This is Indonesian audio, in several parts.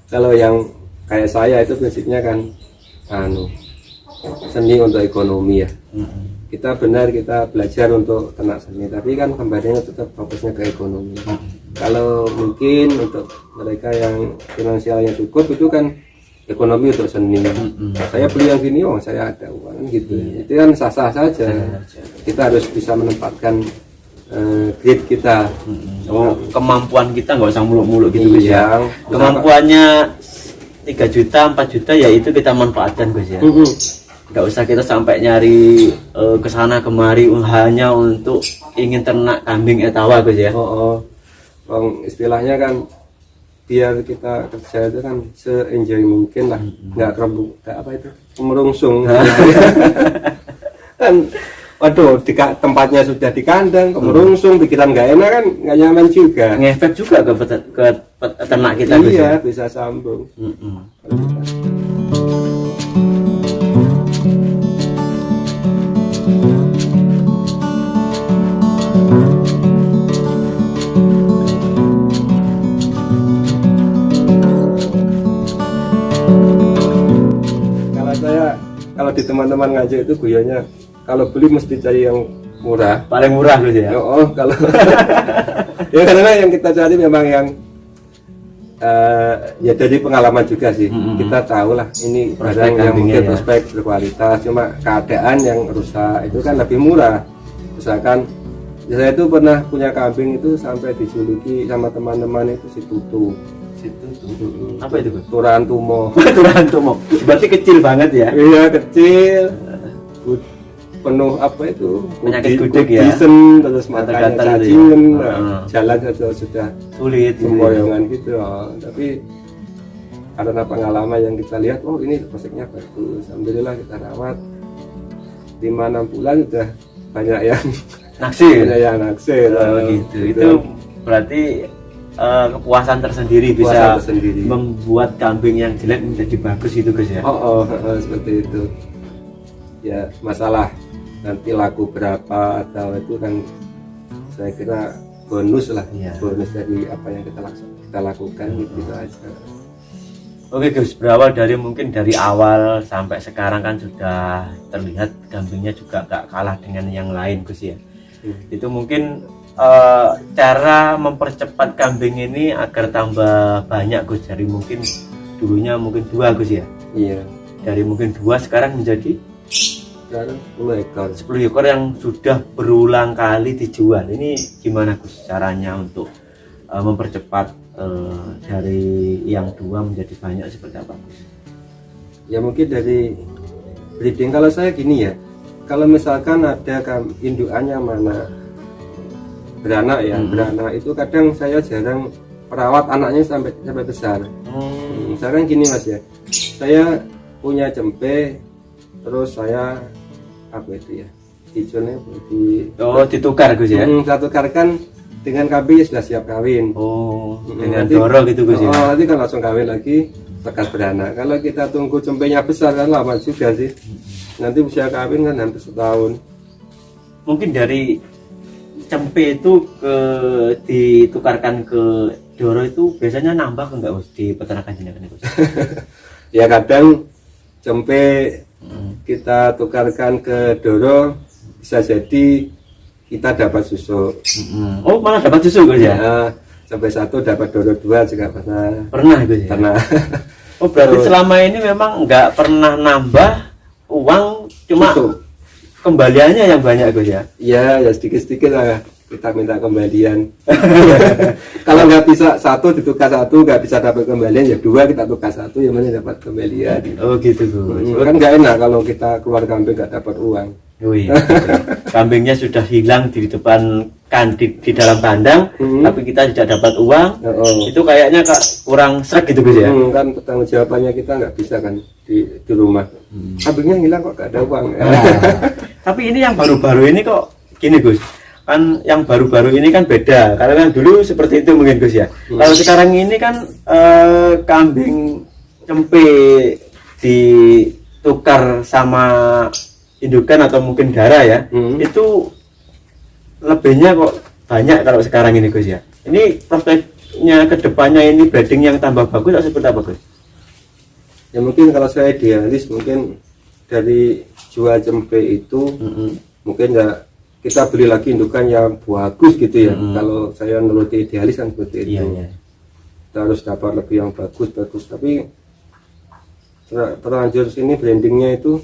Kalau yang kayak saya itu prinsipnya kan seni untuk ekonomi ya. Kita belajar untuk ternak seni, tapi kan kembalinya tetap fokusnya ke ekonomi. Kalau mungkin untuk mereka yang finansialnya cukup itu kan ekonomi untuk seni. Saya beli yang gini, saya ada uang gitu. Itu kan sah-sah saja. Kita harus bisa menempatkan grade kita. Kemampuan kita nggak usah muluk-muluk gitu Gus ya. Iya. Kemampuannya 3 juta, 4 juta ya itu kita manfaatkan Gus ya. Nggak usah kita sampai nyari kesana kemari hanya untuk ingin ternak kambing etawa Gus ya. Istilahnya kan biar kita kerja itu kan se-enjoy mungkin lah, nggak kemerungsung. Kan waduh, tempatnya sudah di kandang, kemerungsung, pikiran nggak enak kan, nggak nyaman juga. Ngefek juga ke ternak kita Gus Iya, ya? bisa sambung. Kalau di teman-teman ngajak itu guyanya kalau beli mesti cari yang murah, Paling murah Gus ya. kalau ya karena yang kita cari memang yang ya dari pengalaman juga sih. Kita tahu lah ini barang yang mungkin prospek berkualitas, cuma keadaan yang rusak itu kan lebih murah. Misalkan saya itu pernah punya kambing itu sampai dijuluki sama teman-teman itu si Tutu. Apa itu Gus? Turahan Tumo. Turahan Tumo. Berarti kecil banget ya? Iya, kecil. Penuh penyakit gudeg ya, terus matanya cacingen, jalan saja sudah sulit semboyongan gitu. Tapi karena pengalaman yang kita lihat, ini prospeknya bagus, alhamdulillah kita rawat 5-6 bulan sudah banyak yang naksir. Gitu. Itu berarti kepuasan tersendiri bisa membuat kambing yang jelek menjadi bagus itu Gus ya. Seperti itu ya. Masalah nanti laku berapa atau itu kan saya kira bonus lah, bonus dari apa yang kita lakukan gitu aja. Oke Gus, berawal dari mungkin dari awal sampai sekarang kan sudah terlihat kambingnya juga gak kalah dengan yang lain Gus ya. Itu mungkin cara mempercepat kambing ini agar tambah banyak Gus, dari mungkin dulunya mungkin 2 Gus ya. Iya. Dari mungkin 2 sekarang menjadi sekarang 10 ekor yang sudah berulang kali dijual. Ini gimana Gus caranya untuk mempercepat dari yang 2 menjadi banyak seperti apa Gus? Ya mungkin dari breeding. Kalau saya gini ya, kalau misalkan ada indukannya mana beranak ya, beranak itu kadang saya jarang perawat anaknya sampai besar. Misalkan gini Mas ya, saya punya cempe, terus saya hijaunya ditukar Gus ya. Saya tukarkan dengan kambing sudah siap kawin. Dengan doro gitu Gus ya. Nanti kan langsung kawin lagi lekas beranak. Kalau kita tunggu cempenya besar kan lama juga sih. Nanti usia kawin kan hampir setahun. Mungkin dari cempe itu ditukarkan ke doro itu biasanya nambah enggak Gus di peternakan jenengan Gus? Ya kadang cempe kita tukarkan ke doro bisa jadi kita dapat susu. Malah dapat susu Gus ya? Sampai 1 dapat doro 2 juga pernah Gus ya? Pernah. Berarti selama ini memang nggak pernah nambah uang, cuma susu. Kembaliannya yang banyak Gus ya? Iya, ya sedikit-sedikit lah kita minta kembalian. Kalau nggak bisa 1 ditukar 1, nggak bisa dapat kembalian ya 2 kita tukar 1, yang mana dapat kembalian. Gitu Gus. Kan nggak enak kalau kita keluar kambing nggak dapat uang. Kambingnya sudah hilang di depan di dalam kandang, tapi kita tidak dapat uang. Itu kayaknya kurang sreg gitu Gus ya? Kan pertanggung jawabannya kita nggak bisa kan di rumah. Kambingnya hilang kok nggak ada uang. Tapi ini yang baru-baru ini kok gini Gus, kan yang baru-baru ini kan beda, karena kan dulu seperti itu mungkin Gus ya. Kalau sekarang ini kan kambing cempe ditukar sama indukan atau mungkin darah ya, itu lebihnya kok banyak kalau sekarang ini Gus ya. Ini prospek ke depannya ini breeding yang tambah bagus atau seperti apa Gus? Ya mungkin kalau saya idealis mungkin dari jual cempe itu mungkin ya kita beli lagi indukan yang bagus gitu ya. Kalau saya menuruti idealis kan seperti itu. Iya. Kita harus dapat lebih yang bagus. Tapi terlanjur sini brandingnya itu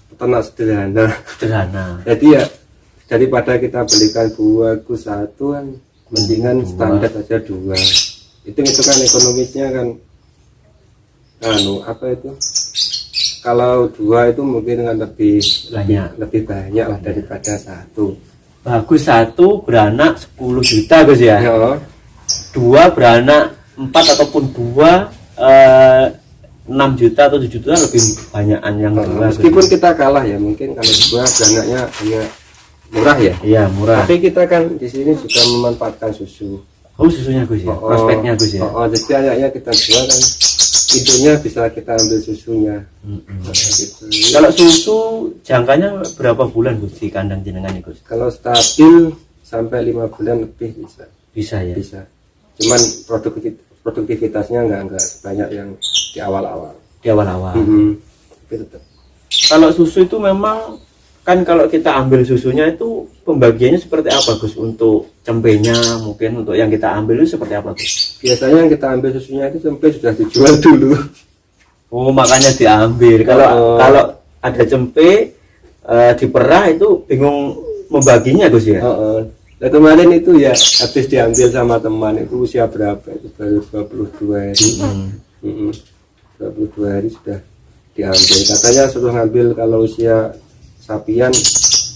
peternak sederhana. Jadi ya daripada kita belikan bagus satu kan, mendingan standar saja 2. Itu kan ekonomisnya kan apa itu? Kalau 2 itu mungkin kan lebih banyak lah daripada 1. Bagus 1 beranak 10 juta Gus ya. 2 beranak 4 ataupun 2 6 juta atau 7 juta lebih banyakan yang 2. Meskipun kita kalah ya, mungkin kalau 2 beranaknya hanya murah ya. Iya, murah. Tapi kita kan di sini juga memanfaatkan susu. Oh, susunya Gus ya. Prospeknya Gus ya. Jadi anaknya kita jual kan, intinya bisa kita ambil susunya. Gitu. Kalau susu jangkanya berapa bulan Gus di kandang jenengan Gus? Kalau stabil sampai 5 bulan lebih bisa. Bisa ya. Bisa. Cuman produktivitasnya nggak sebanyak yang di awal-awal. Tapi tetap. Kalau susu itu memang kan kalau kita ambil susunya itu pembagiannya seperti apa Gus? Untuk cempenya mungkin untuk yang kita ambil itu seperti apa Gus? Biasanya yang kita ambil susunya itu cempe sudah dijual dulu. Oh, makanya diambil. Kalau ada cempe diperah itu bingung membaginya Gus ya. Nah, kemarin itu ya habis diambil sama teman itu usia berapa itu baru 22 hari. 22 hari sudah diambil. Katanya suruh ngambil kalau usia sapian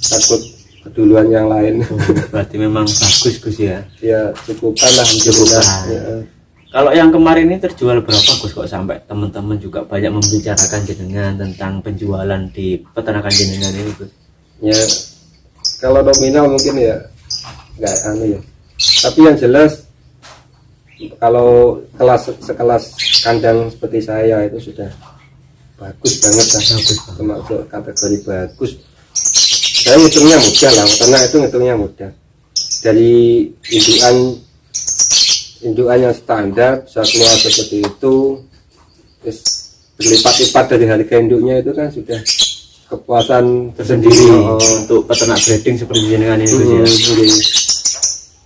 takut keduluan yang lain. Berarti memang bagus Gus ya. Ya cukupan lah. Ya. Kalau yang kemarin ini terjual berapa Gus kok sampai teman-teman juga banyak membicarakan jenengan tentang penjualan di peternakan jenengan ini Gus? Ya kalau nominal mungkin ya nggak ya. Tapi yang jelas kalau sekelas kandang seperti saya itu sudah bagus banget lah, termasuk kategori bagus. Saya ngitungnya mudah lah, karena itu ngitungnya mudah. Dari indukan yang standar bisa keluar seperti itu, terus berlipat-lipat dari harga induknya itu kan sudah kepuasan tersendiri untuk peternak breeding seperti jenengan ini Gus ya.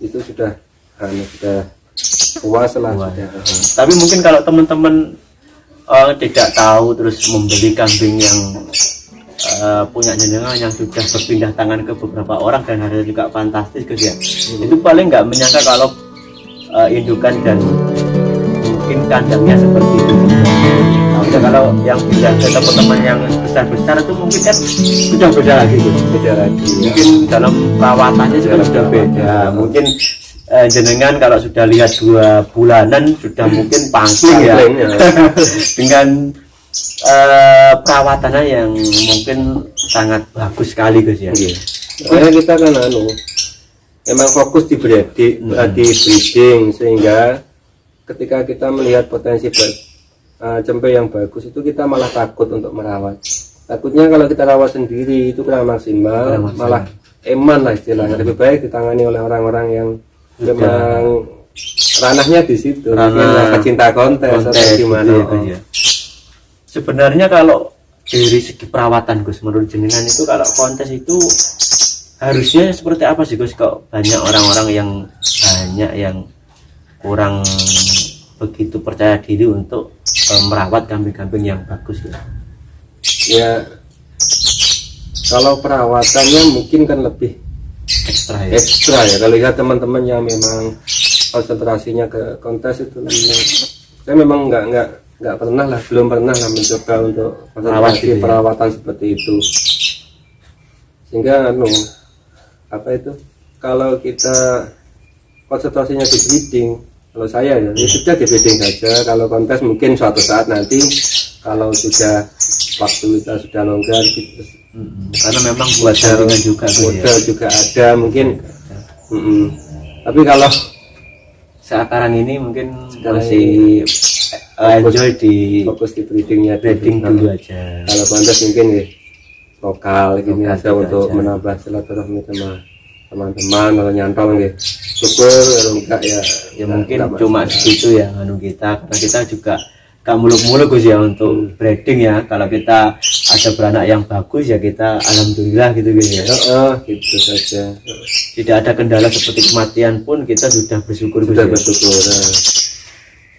Itu sudah puas lah. Tapi mungkin kalau teman-teman tidak tahu terus membeli kambing yang punya jenengan yang sudah berpindah tangan ke beberapa orang dan harganya juga fantastis Gus ya. Itu paling nggak menyangka kalau indukan dan mungkin kandangnya seperti itu. Kalau yang pindah ke teman-teman yang besar-besar itu mungkin kan sudah beda lagi Gus. Mungkin dalam perawatannya juga sudah beda. Mungkin jenengan kalau sudah lihat 2 bulanan sudah mungkin pangking ya. Dengan perawatannya yang mungkin sangat bagus sekali Gus ya. Makanya kita kan memang fokus di breeding, sehingga ketika kita melihat potensi cempe yang bagus itu kita malah takut untuk merawat. Takutnya kalau kita rawat sendiri itu kurang maksimal, malah eman lah istilahnya. Lebih baik ditangani oleh orang-orang yang memang ranahnya di situ, ranah pecinta kontes atau gimana. Ya. Sebenarnya kalau dari segi perawatan Gus, menurut jenengan itu kalau kontes itu harusnya seperti apa sih Gus? Kok banyak orang-orang yang kurang begitu percaya diri untuk merawat kambing-kambing yang bagus ya. Ya kalau perawatannya mungkin kan lebih ekstra ya. Kalau lihat teman-teman yang memang konsentrasinya ke kontes itu saya memang nggak pernah lah, belum pernah lah mencoba untuk konsentrasi perawatan seperti itu. Sehingga kalau kita konsentrasinya di breeding, kalau saya ya sudah di breeding saja. Kalau kontes mungkin suatu saat nanti kalau sudah waktu kita sudah longgar gitu. Karena memang buat jaringan juga modal juga ada mungkin. Tapi kalau sekarang ini mungkin masih enjoy fokus di breedingnya, breeding dulu aja. Kalau kontes mungkin ya lokal gini aja untuk menambah silaturahmi sama teman-teman. Kalau nyantol syukur, kalau enggak ya Ya mungkin enggak cuma masalah. segitu ya anu kita, karena kita juga gak muluk-muluk Gus ya untuk breeding ya. Kalau kita ada beranak yang bagus ya kita alhamdulillah gitu Gus ya. Gitu saja. Tidak ada kendala seperti kematian pun kita sudah bersyukur Gus Sudah ya. bersyukur.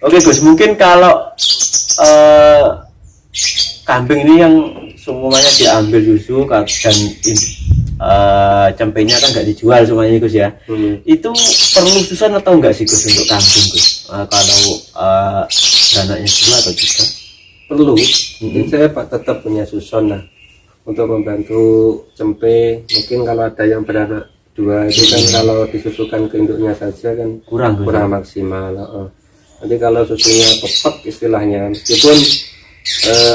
Oke Gus, mungkin kalau kambing ini yang semuanya diambil susu dan cempenya kan nggak dijual semuanya Gus ya. Itu perlu susuan atau enggak sih Gus untuk kambing Gus? Kalau beranaknya dua atau tiga? Perlu. Jadi saya tetap punya susun lah untuk membantu cempe. Mungkin kalau ada yang beranak dua itu kan kalau disusukan ke induknya saja kan Kurang Gus. kurang maksimal. Nanti kalau susunya pepek istilahnya, meskipun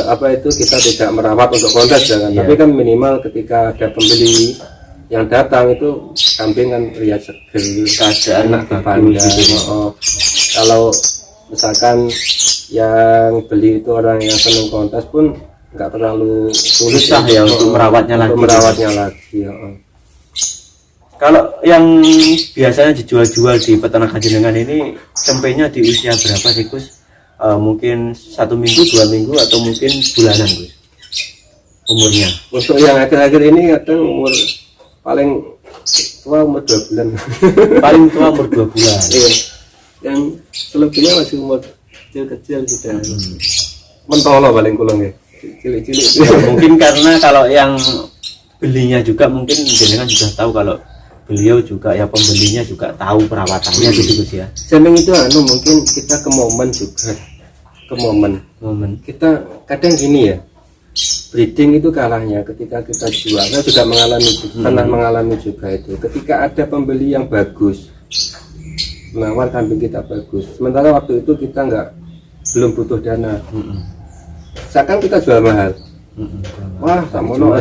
apa itu kita tidak merawat untuk kontes ya kan, tapi kan minimal ketika ada pembeli yang datang itu kambing kan lihat seger, Keadaan enak bagus dipandang. gitu. Kalau misalkan yang beli itu orang yang senang kontes pun nggak terlalu sulit Susah ya untuk merawatnya lagi. merawatnya lagi. Kalau yang biasanya dijual-jual di peternakan jenengan ini cempenya di usia berapa sih Gus? Mungkin 1 minggu, 2 minggu atau mungkin bulanan Gus umurnya? Untuk yang akhir-akhir ini kadang umur paling tua umur 2 bulan. Paling tua umur 2 bulan. Iya. Yang selebihnya masih umur kecil-kecil sudah. Mentolo paling kulung ya. Cilik-cilik. Mungkin karena kalau yang belinya juga mungkin jenengan sudah tahu kalau beliau juga ya pembelinya juga tahu perawatannya gitu Gus ya. Samping itu mungkin kita ke momen juga. Ke momen kita kadang gini ya, breeding itu kalahnya ketika kita jual. Saya juga mengalami pernah mengalami juga itu ketika ada pembeli yang bagus menawar kambing kita bagus, sementara waktu itu kita belum butuh dana, seakan kita jual mahal. Wah sakmono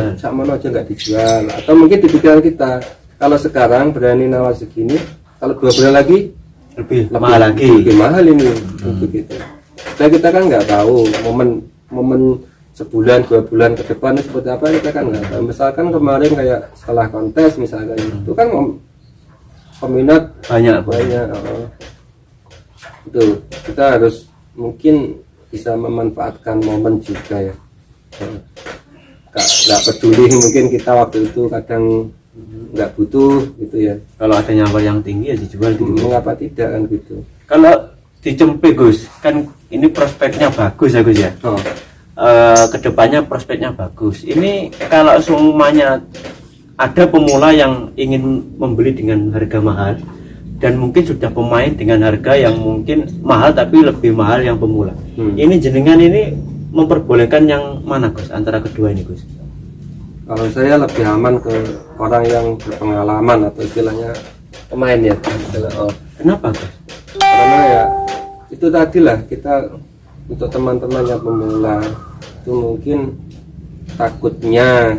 aja nggak dijual, atau mungkin di pikiran kita kalau sekarang berani nawar segini, kalau 2 bulan lagi lebih mahal lagi, lebih mahal ini begitu. Nah kita kan nggak tahu momen sebulan 2 bulan ke depan seperti apa, kita kan nggak tahu. Misalkan kemarin kayak setelah kontes misalkan itu kan peminat banyak. Itu kita harus mungkin bisa memanfaatkan momen juga ya. Nggak peduli mungkin kita waktu itu kadang nggak butuh gitu ya. Kalau ada nyawar yang tinggi ya dijual gitu. Mengapa tidak kan gitu. Kalau dicempe Gus kan ini prospeknya bagus ya Gus ya. Kedepannya prospeknya bagus. Ini kalau semuanya ada pemula yang ingin membeli dengan harga mahal dan mungkin sudah pemain dengan harga yang mungkin mahal tapi lebih mahal yang pemula. Ini jenengan ini memperbolehkan yang mana Gus antara kedua ini Gus? Kalau saya lebih aman ke orang yang berpengalaman atau istilahnya pemain ya. Kenapa Gus? Karena ya itu tadilah kita untuk teman-teman yang pemula itu mungkin takutnya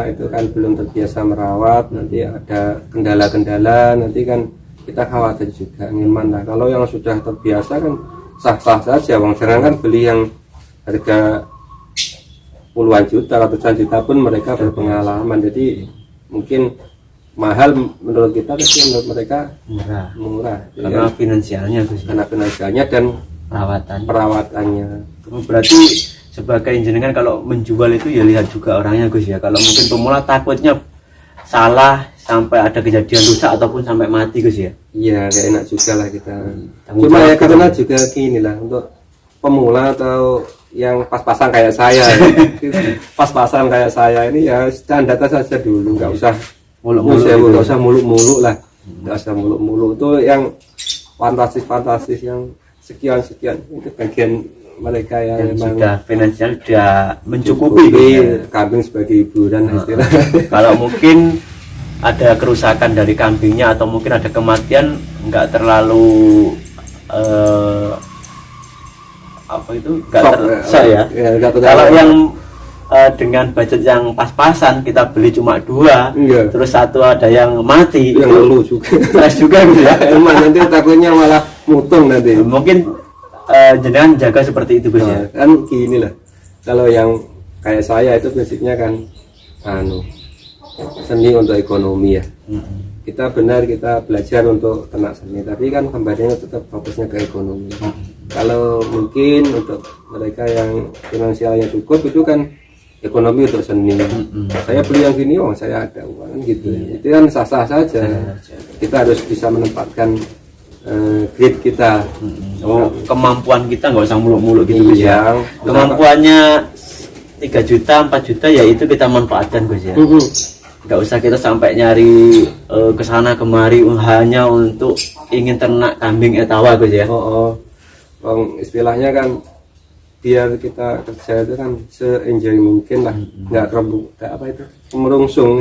itu kan belum terbiasa merawat, nanti ada kendala-kendala, nanti kan kita khawatir juga nyaman lah. Kalau yang sudah terbiasa kan sah-sah saja, wong jarang kan beli yang harga puluhan juta, ratusan juta pun mereka berpengalaman, jadi mungkin mahal menurut kita, tapi menurut mereka murah karena ya. finansialnya Gus. Karena finansialnya dan perawatannya. Berarti sebagai jenengan kalau menjual itu ya lihat juga orangnya Gus ya. Kalau mungkin pemula takutnya salah sampai ada kejadian rusak ataupun sampai mati Gus ya. Iya, gak enak juga lah kita. Cuma ya karena juga gini lah, untuk pemula atau yang pas-pasan kayak saya pas-pasan kayak saya ini ya standar saja dulu, nggak usah muluk-muluk lah, nggak usah muluk-muluk. Itu yang fantastis yang sekian itu bagian mereka yang memang sudah finansial sudah mencukupi kambing sebagai hiburan istilah. Kalau mungkin ada kerusakan dari kambingnya atau mungkin ada kematian, nggak terlalu kalau yang dengan budget yang pas-pasan kita beli cuma 2, terus satu ada yang mati, yang lalu juga stres juga gitu ya. Emang nanti takutnya malah mutung nanti. Mungkin jenengan jaga seperti itu Gus ya. Kan gini lah, kalau yang kayak saya itu prinsipnya kan seni untuk ekonomi ya. kita benar kita belajar untuk ternak seni, tapi kan kembalinya tetap fokusnya ke ekonomi. Kalau mungkin untuk mereka yang finansialnya cukup itu kan ekonomi untuk seni. Saya beli yang gini, oh saya ada uang gitu. Itu kan sah-sah saja. Kita harus bisa menempatkan grade kita. Oh, kemampuan kita nggak usah muluk-muluk gitu Gus ya. Iya. Kemampuannya 3 juta, 4 juta ya itu kita manfaatkan Gus ya. Nggak usah kita sampai nyari kesana kemari hanya untuk ingin ternak kambing etawa Gus ya. Istilahnya kan biar kita kerja itu kan se-enjoy mungkin lah, nggak terlalu apa itu merungsung.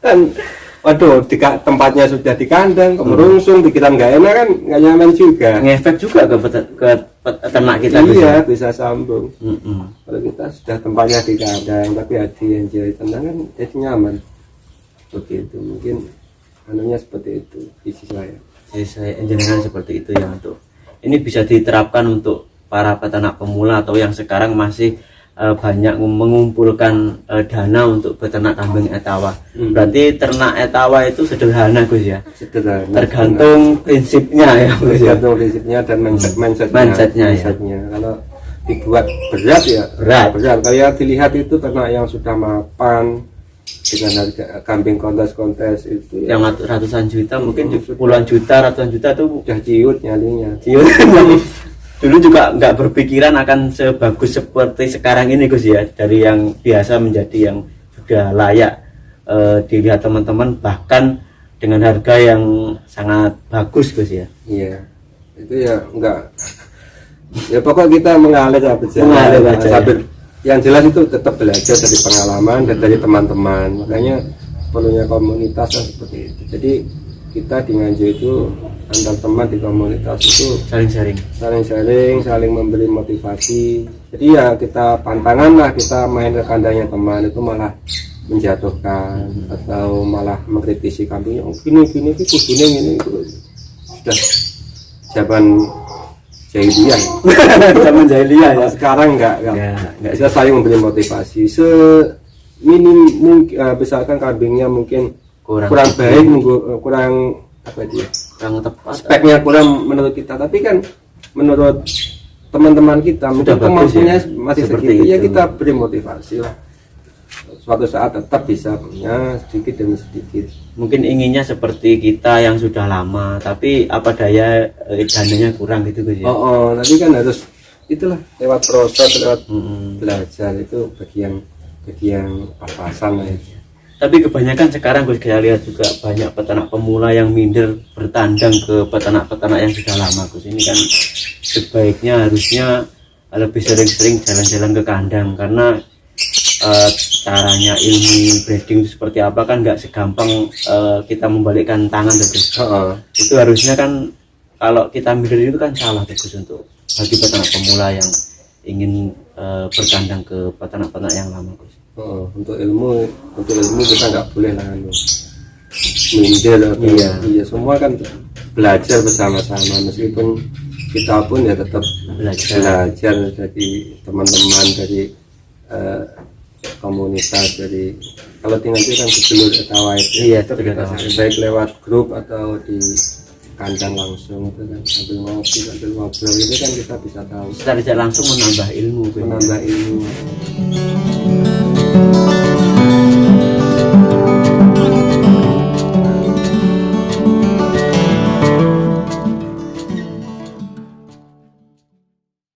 Kan waduh, tempatnya sudah di kandang, kemerungsung, pikiran nggak enak kan, nggak nyaman juga. Ngefek juga ke ternak kita. Iya, bisa sambung. Kalau kita sudah tempatnya di kandang, tapi hati enjoy tenang kan, jadi nyaman. Begitu, mungkin anunya seperti itu, visi saya. Jadi saya jenengan seperti itu ya, untuk ini bisa diterapkan untuk para peternak pemula atau yang sekarang masih banyak mengumpulkan dana untuk beternak kambing etawa. Berarti ternak etawa itu sederhana Gus ya. Sederhana. Tergantung prinsipnya ya Gus ya. Tergantung prinsipnya dan mindsetnya. Kalau dibuat berat ya berat. Kalau ya dilihat itu ternak yang sudah mapan dengan harga kambing kontes itu yang ratusan juta, mungkin puluhan juta, ratusan juta tuh udah ciut nyalinya. Dulu juga nggak berpikiran akan sebagus seperti sekarang ini Gus ya, dari yang biasa menjadi yang sudah layak dilihat teman-teman, bahkan dengan harga yang sangat bagus Gus ya. Iya, itu ya enggak, ya pokok kita mengalir aja. Sambil yang jelas itu tetap belajar dari pengalaman dan dari teman-teman, makanya perlunya komunitas kan seperti itu. Jadi kita di Nganjuk itu antar teman di komunitas itu saling memberi motivasi. Jadi ya kita pantangan lah, kita main ke kandangnya teman itu malah menjatuhkan atau malah mengkritisi kambingnya, oh gini kudune ini itu sudah zaman jahiliyah. Zaman jahiliyah ya. Sekarang enggak kita saling memberi motivasi seminim mungkin. Misalkan kambingnya mungkin kurang baik, kurang apa dia, kurang tepat, speknya kurang menurut kita, tapi kan menurut teman-teman kita mungkin kemampuannya ya, masih seperti itu ya, kita beri motivasi lah, suatu saat tetap bisa punya sedikit demi sedikit. Mungkin inginnya seperti kita yang sudah lama, tapi apa daya dananya kurang gitu Gus ya. Tapi kan harus itulah, lewat proses, lewat belajar, itu bagian pas-pasan lah ya. Tapi kebanyakan sekarang Gus, saya lihat juga banyak peternak pemula yang minder bertandang ke peternak-peternak yang sudah lama Gus. Ini kan sebaiknya harusnya lebih sering-sering jalan-jalan ke kandang, karena caranya ilmu breeding itu seperti apa kan nggak segampang kita membalikkan tangan Gus. Itu harusnya kan, kalau kita minder itu kan salah Gus untuk bagi peternak pemula yang ingin berkandang ke peternak-peternak yang lama Gus. Untuk ilmu kita nggak boleh lah minder. Iya, semua kan belajar bersama-sama, meskipun kita pun ya tetap belajar dari teman-teman, dari komunitas, dari kalau tinggal itu kan sedulur etawa itu. Iya, baik lewat grup atau di kandang langsung itu kan, sambil ngobrol itu kan kita bisa tahu, secara langsung menambah ilmu.